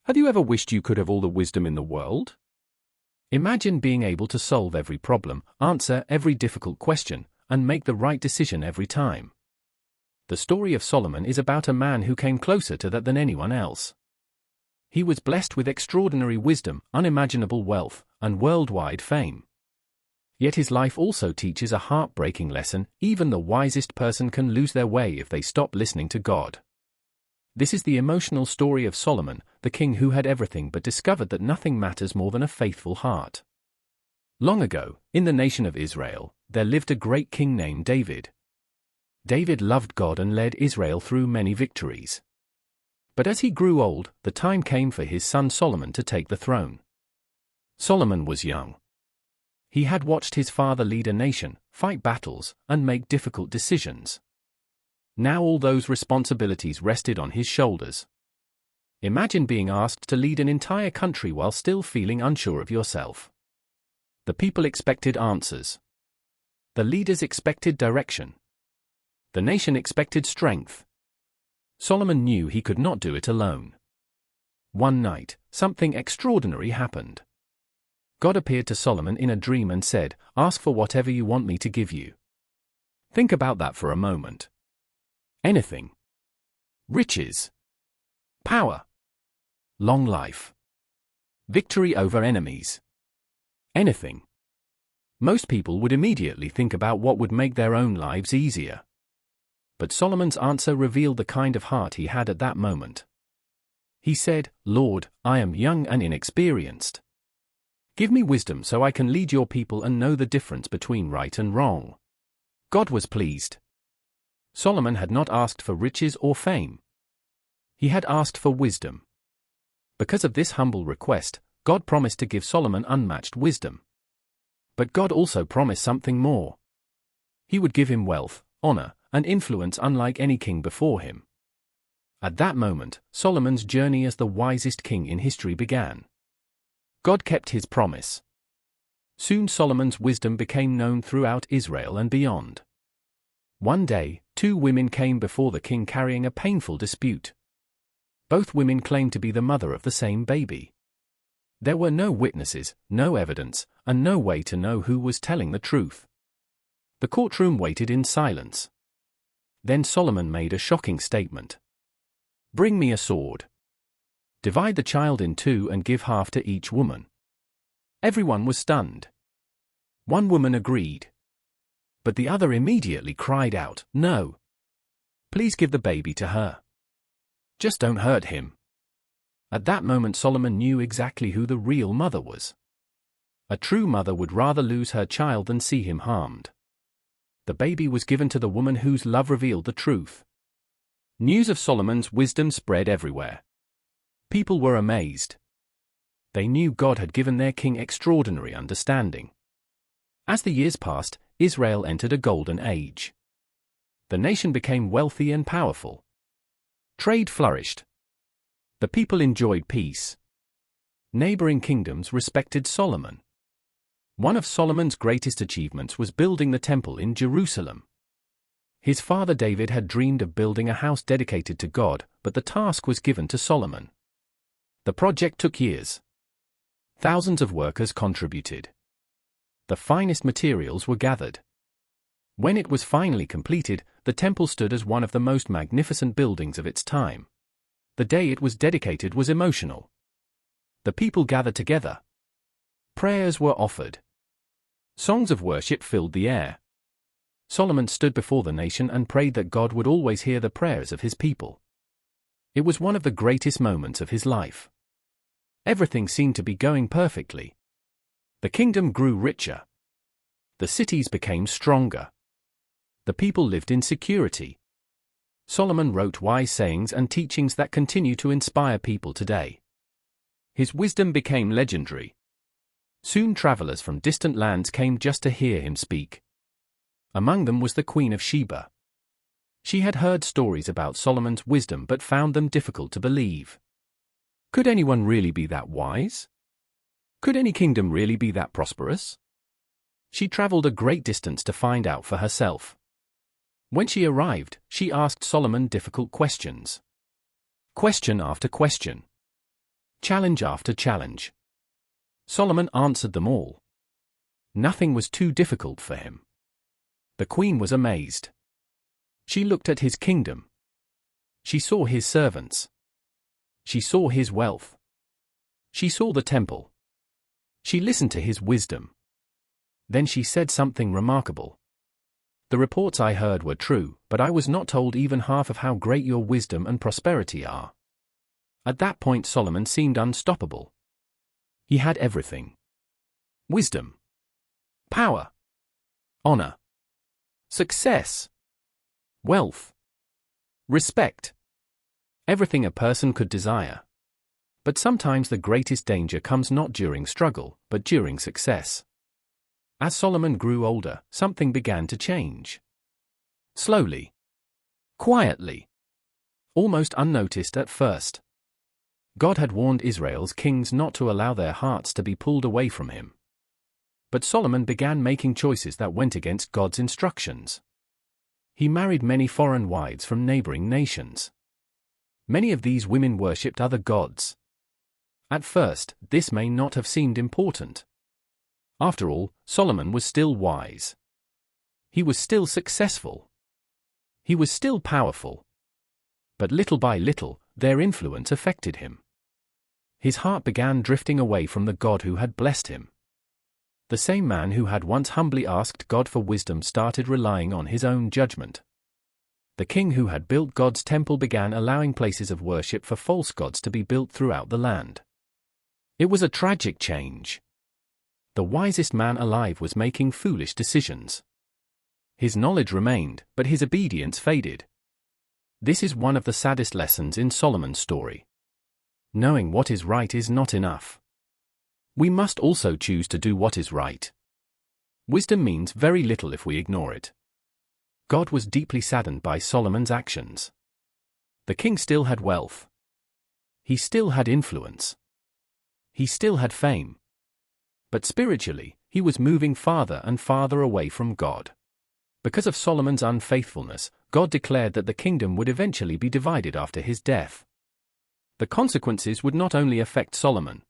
Have you ever wished you could have all the wisdom in the world? Imagine being able to solve every problem, answer every difficult question, and make the right decision every time. The story of Solomon is about a man who came closer to that than anyone else. He was blessed with extraordinary wisdom, unimaginable wealth, and worldwide fame. Yet his life also teaches a heartbreaking lesson: even the wisest person can lose their way if they stop listening to God. This is the emotional story of Solomon, the king who had everything but discovered that nothing matters more than a faithful heart. Long ago, in the nation of Israel, there lived a great king named David. David loved God and led Israel through many victories. But as he grew old, the time came for his son Solomon to take the throne. Solomon was young. He had watched his father lead a nation, fight battles, and make difficult decisions. Now all those responsibilities rested on his shoulders. Imagine being asked to lead an entire country while still feeling unsure of yourself. The people expected answers. The leaders expected direction. The nation expected strength. Solomon knew he could not do it alone. One night, something extraordinary happened. God appeared to Solomon in a dream and said, "Ask for whatever you want me to give you." Think about that for a moment. Anything. Riches. Power. Long life. Victory over enemies. Anything. Most people would immediately think about what would make their own lives easier. But Solomon's answer revealed the kind of heart he had at that moment. He said, "Lord, I am young and inexperienced. Give me wisdom so I can lead your people and know the difference between right and wrong." God was pleased. Solomon had not asked for riches or fame. He had asked for wisdom. Because of this humble request, God promised to give Solomon unmatched wisdom. But God also promised something more. He would give him wealth, honor, and influence unlike any king before him. At that moment, Solomon's journey as the wisest king in history began. God kept his promise. Soon Solomon's wisdom became known throughout Israel and beyond. One day, two women came before the king carrying a painful dispute. Both women claimed to be the mother of the same baby. There were no witnesses, no evidence, and no way to know who was telling the truth. The courtroom waited in silence. Then Solomon made a shocking statement. "Bring me a sword. Divide the child in two and give half to each woman." Everyone was stunned. One woman agreed. But the other immediately cried out, "No. Please give the baby to her. Just don't hurt him." At that moment Solomon knew exactly who the real mother was. A true mother would rather lose her child than see him harmed. The baby was given to the woman whose love revealed the truth. News of Solomon's wisdom spread everywhere. People were amazed. They knew God had given their king extraordinary understanding. As the years passed, Israel entered a golden age. The nation became wealthy and powerful. Trade flourished. The people enjoyed peace. Neighboring kingdoms respected Solomon. One of Solomon's greatest achievements was building the temple in Jerusalem. His father David had dreamed of building a house dedicated to God, but the task was given to Solomon. The project took years. Thousands of workers contributed. The finest materials were gathered. When it was finally completed, the temple stood as one of the most magnificent buildings of its time. The day it was dedicated was emotional. The people gathered together. Prayers were offered. Songs of worship filled the air. Solomon stood before the nation and prayed that God would always hear the prayers of his people. It was one of the greatest moments of his life. Everything seemed to be going perfectly. The kingdom grew richer. The cities became stronger. The people lived in security. Solomon wrote wise sayings and teachings that continue to inspire people today. His wisdom became legendary. Soon travelers from distant lands came just to hear him speak. Among them was the Queen of Sheba. She had heard stories about Solomon's wisdom but found them difficult to believe. Could anyone really be that wise? Could any kingdom really be that prosperous? She traveled a great distance to find out for herself. When she arrived, she asked Solomon difficult questions. Question after question. Challenge after challenge. Solomon answered them all. Nothing was too difficult for him. The queen was amazed. She looked at his kingdom. She saw his servants. She saw his wealth. She saw the temple. She listened to his wisdom. Then she said something remarkable. The reports I heard were true, but I was not told even half of how great your wisdom and prosperity are. At that point Solomon seemed unstoppable. He had everything. Wisdom. Power. Honor. Success. Wealth. Respect. Everything a person could desire. But sometimes the greatest danger comes not during struggle, but during success. As Solomon grew older, something began to change. Slowly. Quietly. Almost unnoticed at first. God had warned Israel's kings not to allow their hearts to be pulled away from him. But Solomon began making choices that went against God's instructions. He married many foreign wives from neighboring nations. Many of these women worshipped other gods. At first, this may not have seemed important. After all, Solomon was still wise. He was still successful. He was still powerful. But little by little, their influence affected him. His heart began drifting away from the God who had blessed him. The same man who had once humbly asked God for wisdom started relying on his own judgment. The king who had built God's temple began allowing places of worship for false gods to be built throughout the land. It was a tragic change. The wisest man alive was making foolish decisions. His knowledge remained, but his obedience faded. This is one of the saddest lessons in Solomon's story. Knowing what is right is not enough. We must also choose to do what is right. Wisdom means very little if we ignore it. God was deeply saddened by Solomon's actions. The king still had wealth. He still had influence. He still had fame. But spiritually, he was moving farther and farther away from God. Because of Solomon's unfaithfulness, God declared that the kingdom would eventually be divided after his death. The consequences would not only affect Solomon.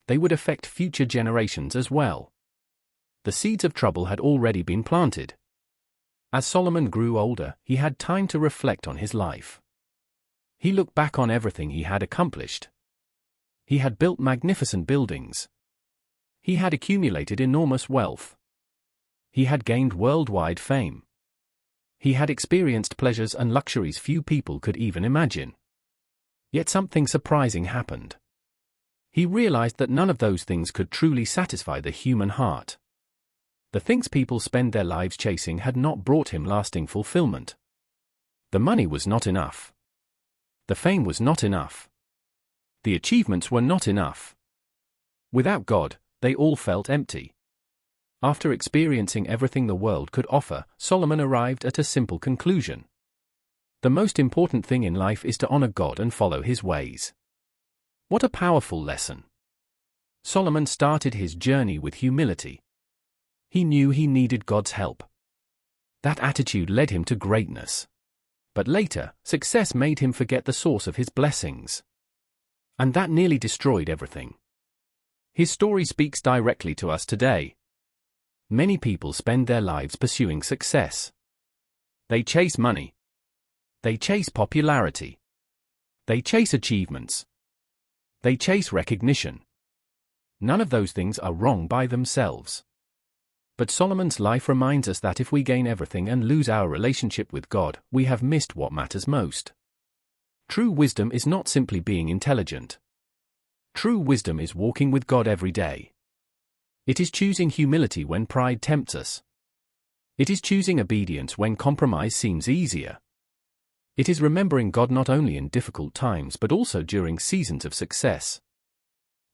They would affect future generations as well. The seeds of trouble had already been planted. As Solomon grew older, he had time to reflect on his life. He looked back on everything he had accomplished. He had built magnificent buildings. He had accumulated enormous wealth. He had gained worldwide fame. He had experienced pleasures and luxuries few people could even imagine. Yet something surprising happened. He realized that none of those things could truly satisfy the human heart. The things people spend their lives chasing had not brought him lasting fulfillment. The money was not enough. The fame was not enough. The achievements were not enough. Without God, they all felt empty. After experiencing everything the world could offer, Solomon arrived at a simple conclusion. The most important thing in life is to honor God and follow his ways. What a powerful lesson. Solomon started his journey with humility. He knew he needed God's help. That attitude led him to greatness. But later, success made him forget the source of his blessings. And that nearly destroyed everything. His story speaks directly to us today. Many people spend their lives pursuing success. They chase money. They chase popularity. They chase achievements. They chase recognition. None of those things are wrong by themselves. But Solomon's life reminds us that if we gain everything and lose our relationship with God, we have missed what matters most. True wisdom is not simply being intelligent. True wisdom is walking with God every day. It is choosing humility when pride tempts us. It is choosing obedience when compromise seems easier. It is remembering God not only in difficult times but also during seasons of success.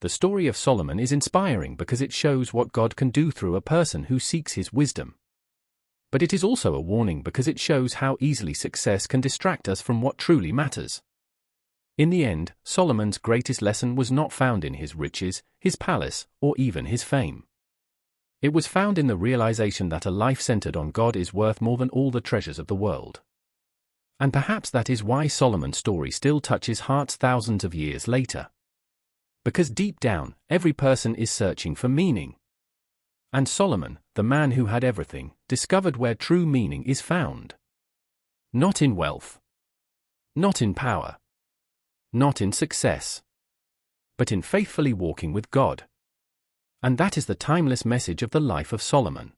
The story of Solomon is inspiring because it shows what God can do through a person who seeks his wisdom. But it is also a warning because it shows how easily success can distract us from what truly matters. In the end, Solomon's greatest lesson was not found in his riches, his palace, or even his fame. It was found in the realization that a life centered on God is worth more than all the treasures of the world. And perhaps that is why Solomon's story still touches hearts thousands of years later. Because deep down, every person is searching for meaning. And Solomon, the man who had everything, discovered where true meaning is found. Not in wealth. Not in power. Not in success. But in faithfully walking with God. And that is the timeless message of the life of Solomon.